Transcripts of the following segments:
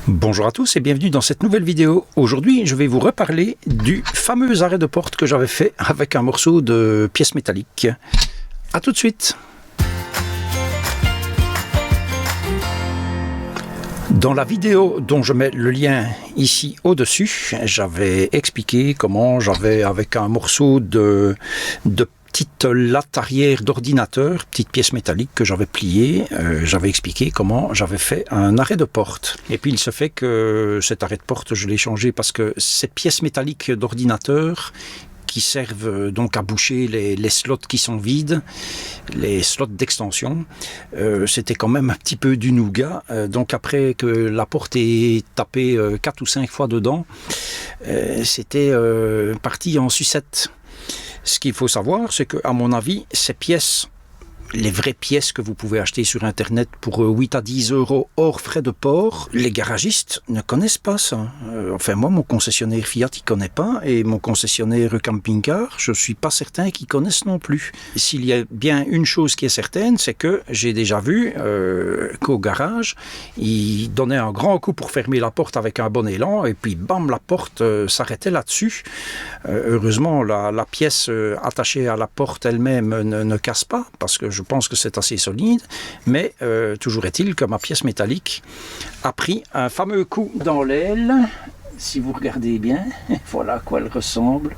Bonjour à tous et bienvenue dans cette nouvelle vidéo. Aujourd'hui, je vais vous reparler du fameux arrêt de porte que j'avais fait avec un morceau de pièce métallique. A tout de suite. Dans la vidéo dont je mets le lien ici au-dessus, j'avais expliqué comment j'avais, avec un morceau de petite latte arrière d'ordinateur, petite pièce métallique que j'avais pliée, j'avais expliqué comment j'avais fait un arrêt de porte. Et puis il se fait que cet arrêt de porte, je l'ai changé parce que cette pièce métallique d'ordinateur qui servent donc à boucher les slots qui sont vides, les slots d'extension, c'était quand même un petit peu du nougat. Donc après que la porte ait tapé 4 ou 5 fois dedans, c'était parti en sucette. Ce qu'il faut savoir, c'est qu'à mon avis, ces pièces, les vraies pièces que vous pouvez acheter sur Internet pour 8 à 10 euros hors frais de port, les garagistes ne connaissent pas ça. Enfin, moi, mon concessionnaire Fiat, il ne connaît pas, et mon concessionnaire camping-car, je ne suis pas certain qu'ils connaissent non plus. S'il y a bien une chose qui est certaine, c'est que j'ai déjà vu qu'au garage, il donnait un grand coup pour fermer la porte avec un bon élan, et puis bam, la porte s'arrêtait là-dessus. Heureusement, la pièce attachée à la porte elle-même ne casse pas, parce que je pense que c'est assez solide, mais toujours est-il que ma pièce métallique a pris un fameux coup dans l'aile. Si vous regardez bien, voilà à quoi elle ressemble.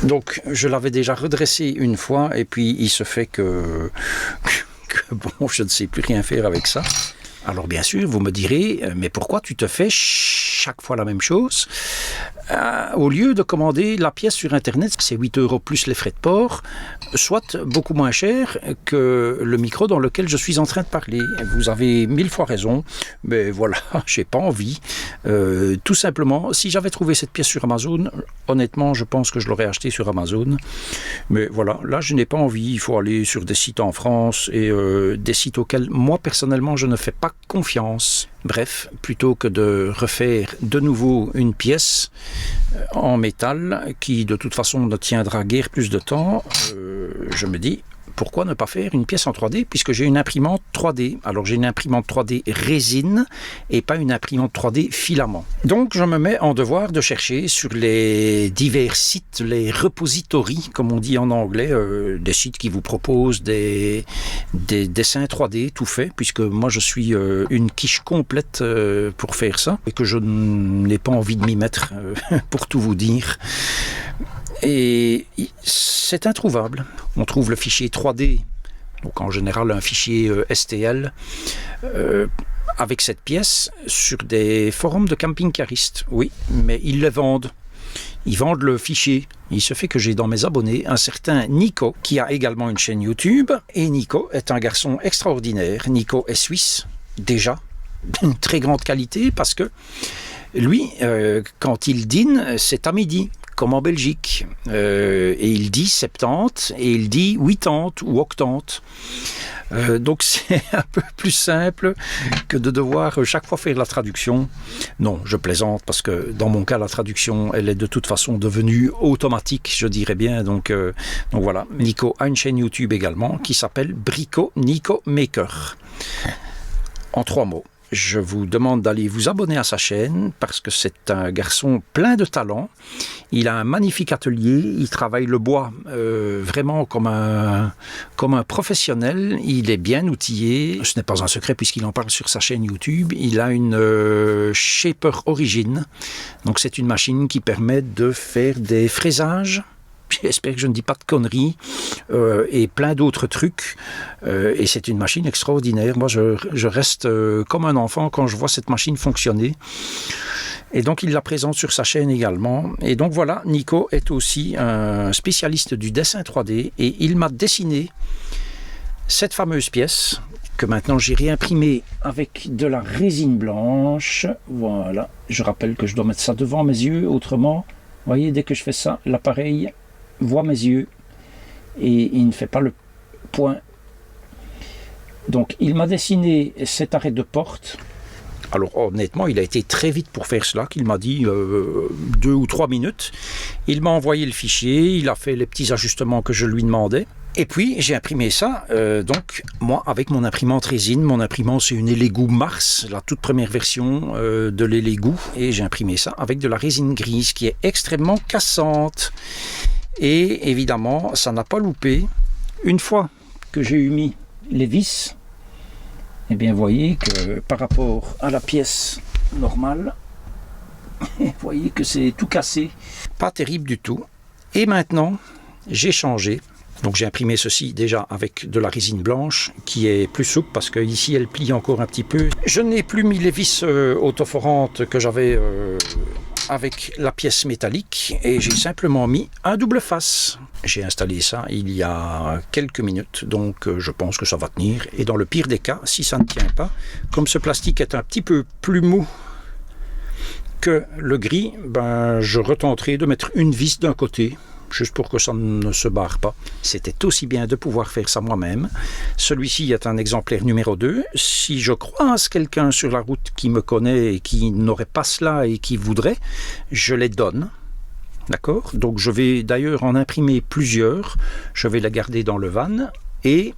Donc je l'avais déjà redressée une fois, et puis il se fait que bon, je ne sais plus rien faire avec ça. Alors bien sûr, vous me direz, mais pourquoi tu te fais chaque fois la même chose? Au lieu de commander la pièce sur Internet, c'est 8 euros plus les frais de port, soit beaucoup moins cher que le micro dans lequel je suis en train de parler. Vous avez 1000 fois raison, mais voilà, j'ai pas envie. Tout simplement, si j'avais trouvé cette pièce sur Amazon, honnêtement, je pense que je l'aurais acheté sur Amazon. Mais voilà, là, je n'ai pas envie. Il faut aller sur des sites en France et des sites auxquels, moi, personnellement, je ne fais pas confiance. Bref, plutôt que de refaire de nouveau une pièce en métal qui de toute façon ne tiendra guère plus de temps, je me dis pourquoi ne pas faire une pièce en 3D puisque j'ai une imprimante 3D. Alors j'ai une imprimante 3D résine et pas une imprimante 3D filament. Donc je me mets en devoir de chercher sur les divers sites, les repositories comme on dit en anglais, des sites qui vous proposent des dessins 3D tout faits, puisque moi je suis une quiche complète pour faire ça et que je n'ai pas envie de m'y mettre pour tout vous dire. Et c'est introuvable. On trouve le fichier 3D, donc en général un fichier STL, avec cette pièce sur des forums de camping-caristes. Oui, mais ils le vendent. Ils vendent le fichier. Il se fait que j'ai dans mes abonnés un certain Nico, qui a également une chaîne YouTube. Et Nico est un garçon extraordinaire. Nico est suisse, déjà, d'une très grande qualité, parce que lui, quand il dîne, c'est à midi. Comme en Belgique, et il dit 70 et il dit 80 ou 80. Donc c'est un peu plus simple que de devoir chaque fois faire la traduction. Non, je plaisante parce que dans mon cas la traduction elle est de toute façon devenue automatique, je dirais bien. Donc voilà, Nico a une chaîne YouTube également qui s'appelle Brico Nico Maker. En 3 mots. Je vous demande d'aller vous abonner à sa chaîne parce que c'est un garçon plein de talent. Il a un magnifique atelier, il travaille le bois vraiment comme un professionnel. Il est bien outillé, ce n'est pas un secret puisqu'il en parle sur sa chaîne YouTube. Il a une Shaper Origin, donc c'est une machine qui permet de faire des fraisages. J'espère que je ne dis pas de conneries, et plein d'autres trucs. Et c'est une machine extraordinaire. Moi, je reste comme un enfant quand je vois cette machine fonctionner. Et donc, il la présente sur sa chaîne également. Et donc, voilà, Nico est aussi un spécialiste du dessin 3D. Et il m'a dessiné cette fameuse pièce que maintenant j'ai réimprimée avec de la résine blanche. Voilà. Je rappelle que je dois mettre ça devant mes yeux. Autrement, vous voyez, dès que je fais ça, l'appareil voit mes yeux et il ne fait pas le point. Donc il m'a dessiné cet arrêt de porte. Alors honnêtement, il a été très vite pour faire cela, qu'il m'a dit 2 ou 3 minutes. Il m'a envoyé le fichier, il a fait les petits ajustements que je lui demandais. Et puis j'ai imprimé ça, donc moi avec mon imprimante résine. Mon imprimante c'est une Elegoo Mars, la toute première version de l'Elegoo. Et j'ai imprimé ça avec de la résine grise qui est extrêmement cassante. Et évidemment ça n'a pas loupé. Une fois que j'ai mis les vis, eh bien vous voyez que par rapport à la pièce normale, vous voyez que c'est tout cassé. Pas terrible du tout. Et maintenant j'ai changé. Donc j'ai imprimé ceci déjà avec de la résine blanche qui est plus souple parce que ici elle plie encore un petit peu. Je n'ai plus mis les vis autoforantes que j'avais avec la pièce métallique et j'ai simplement mis un double face. J'ai installé ça il y a quelques minutes, donc je pense que ça va tenir. Et dans le pire des cas, si ça ne tient pas, comme ce plastique est un petit peu plus mou que le gris, ben, je retenterai de mettre une vis d'un côté, juste pour que ça ne se barre pas. C'était aussi bien de pouvoir faire ça moi-même. Celui-ci est un exemplaire numéro 2. Si je croise quelqu'un sur la route qui me connaît et qui n'aurait pas cela et qui voudrait, je les donne. D'accord? Donc je vais d'ailleurs en imprimer plusieurs. Je vais les garder dans le van et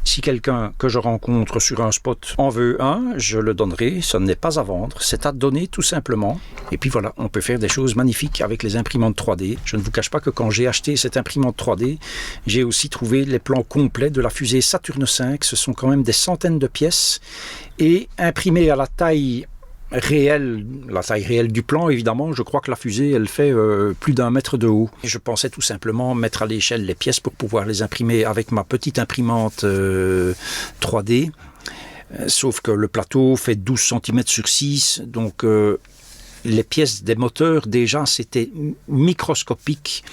si quelqu'un que je rencontre sur un spot en veut un, je le donnerai. Ça n'est pas à vendre, c'est à donner tout simplement. Et puis voilà, on peut faire des choses magnifiques avec les imprimantes 3D. Je ne vous cache pas que quand j'ai acheté cette imprimante 3D, j'ai aussi trouvé les plans complets de la fusée Saturne V. Ce sont quand même des centaines de pièces. Et imprimées à la taille réelle du plan, évidemment, je crois que la fusée, elle fait plus d'1 mètre de haut. Et je pensais tout simplement mettre à l'échelle les pièces pour pouvoir les imprimer avec ma petite imprimante 3D. Sauf que le plateau fait 12 cm sur 6, donc les pièces des moteurs, déjà, c'était microscopique.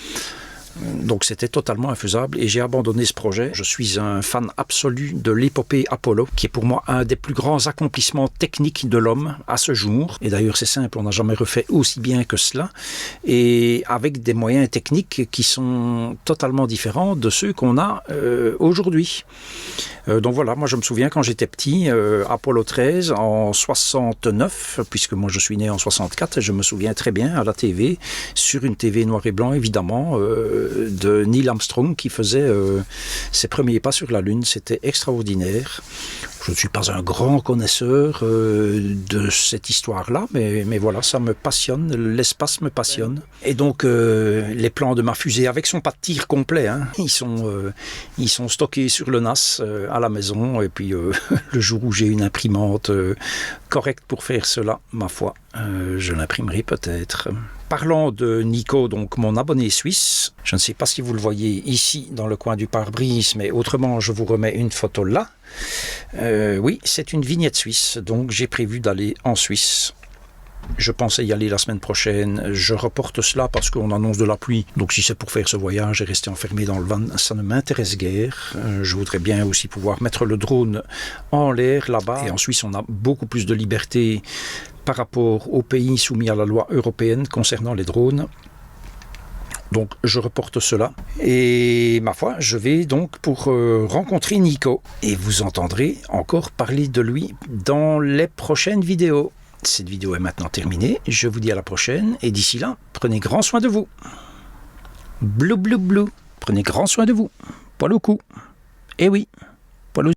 Donc c'était totalement infaisable et j'ai abandonné ce projet. Je suis un fan absolu de l'épopée Apollo, qui est pour moi un des plus grands accomplissements techniques de l'homme à ce jour. Et d'ailleurs c'est simple, on n'a jamais refait aussi bien que cela. Et avec des moyens techniques qui sont totalement différents de ceux qu'on a aujourd'hui. Donc voilà, moi je me souviens quand j'étais petit, Apollo 13 en 69, puisque moi je suis né en 64, et je me souviens très bien à la TV, sur une TV noir et blanc évidemment, de Neil Armstrong qui faisait ses premiers pas sur la Lune. C'était extraordinaire. Je ne suis pas un grand connaisseur de cette histoire-là, mais voilà, ça me passionne, l'espace me passionne. Et donc, les plans de ma fusée, avec son pas de tir complet, hein, ils sont stockés sur le NAS à la maison, et puis le jour où j'ai une imprimante correcte pour faire cela, ma foi, je l'imprimerai peut-être. Parlant de Nico, donc mon abonné suisse, je ne sais pas si vous le voyez ici dans le coin du pare-brise, mais autrement je vous remets une photo là. Oui, c'est une vignette suisse, donc j'ai prévu d'aller en Suisse. Je pensais y aller la semaine prochaine, je reporte cela parce qu'on annonce de la pluie. Donc si c'est pour faire ce voyage et rester enfermé dans le van, ça ne m'intéresse guère. Je voudrais bien aussi pouvoir mettre le drone en l'air là-bas. Et en Suisse, on a beaucoup plus de liberté par rapport aux pays soumis à la loi européenne concernant les drones. Donc je reporte cela et ma foi, je vais donc pour rencontrer Nico et vous entendrez encore parler de lui dans les prochaines vidéos. Cette vidéo est maintenant terminée, je vous dis à la prochaine et d'ici là, prenez grand soin de vous. Blou blou blou, prenez grand soin de vous. Pas le coup. Eh oui.